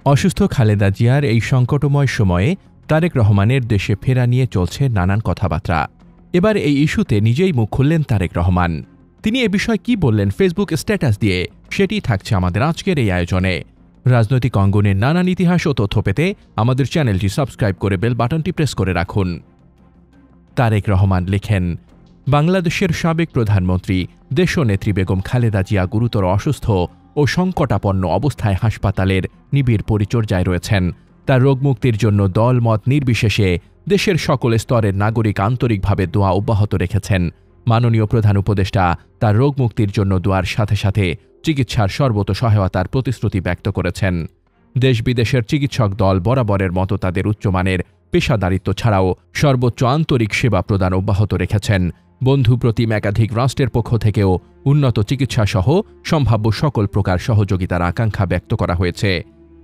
অসুস্থ খালেদা জিয়ার এই সংকটময় সময়ে তারেক রহমানের দেশে ফেরা নিয়ে চলছে নানান কথাবার্তা। এবার এই ইস্যুতে নিজেই মুখ খুললেন তারেক রহমান। তিনি এ বিষয়ে কি বললেন ফেসবুক স্ট্যাটাস দিয়ে, সেটি থাকছে আমাদের আজকের এই আয়োজনে। রাজনৈতিক অঙ্গনের নানান ইতিহাস ও তথ্য পেতে আমাদের চ্যানেলটি সাবস্ক্রাইব করে বেল বাটনটি প্রেস করে রাখুন। তারেক রহমান লিখেন, বাংলাদেশের সাবেক প্রধানমন্ত্রী দেশনেত্রী বেগম খালেদা জিয়া গুরুতর অসুস্থ ও সংকটাপন্ন অবস্থায় হাসপাতালের নিবিড় পরিচর্যায় রয়েছেন। তার রোগমুক্তির জন্য দলমত নির্বিশেষে দেশের সকল স্তরের নাগরিক আন্তরিকভাবে দোয়া অব্যাহত রেখেছেন। মাননীয় প্রধান উপদেষ্টা তার রোগমুক্তির জন্য দোয়ার সাথে সাথে চিকিৎসার সর্বত সহায়তার প্রতিশ্রুতি ব্যক্ত করেছেন। দেশ বিদেশের চিকিৎসক দল বরাবরের মতো তাদের উচ্চমানের পেশাদারিত্ব ছাড়াও সর্বোচ্চ আন্তরিক সেবা প্রদান অব্যাহত রেখেছেন। বন্ধু প্রতিম একাধিক রাষ্ট্রের পক্ষ থেকেও উন্নত চিকিৎসাসহ সম্ভাব্য সকল প্রকার সহযোগিতার আকাঙ্ক্ষা ব্যক্ত করা হয়েছে।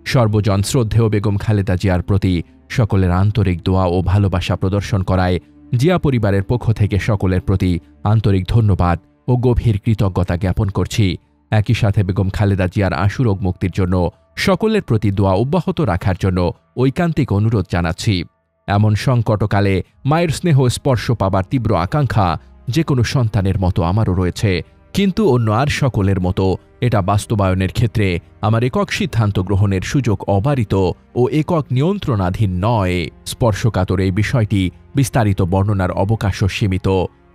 সর্বজন শ্রদ্ধেয় বেগম খালেদা জিয়ার প্রতি সকলের আন্তরিক দোয়া ও ভালোবাসা প্রদর্শন করায় জিয়া পরিবারের পক্ষ থেকে সকলের প্রতি আন্তরিক ধন্যবাদ ও গভীর কৃতজ্ঞতা জ্ঞাপন করছি। একই সাথে বেগম খালেদা জিয়ার আশু রোগ মুক্তির জন্য সকলের প্রতি দোয়া অব্যাহত রাখার জন্য ঐকান্তিক অনুরোধ জানাচ্ছি। এমন সংকটকালে মায়ের স্নেহ স্পর্শ পাবার তীব্র আকাঙ্ক্ষা যে কোনো সন্তানের মতো আমারও রয়েছে, কিন্তু অন্য আর সকলের মতো এটা বাস্তবায়নের ক্ষেত্রে আমার একক সিদ্ধান্ত গ্রহণের সুযোগ অবারিত ও একক নিয়ন্ত্রণাধীন নয়। স্পর্শকাতর এই বিষয়টি বিস্তারিত বর্ণনার অবকাশও সীমিত।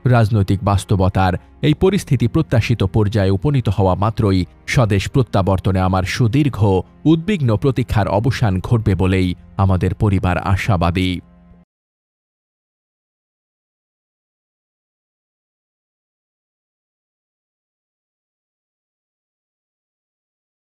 রাজনৈতিক বাস্তবতার এই পরিস্থিতি প্রত্যাশিত পর্যায়ে উপনীত হওয়া মাত্রই স্বদেশ প্রত্যাবর্তনে আমার সুদীর্ঘ উদ্বিগ্ন প্রতীক্ষার অবসান ঘটবে বলেই আমাদের পরিবার আশাবাদী।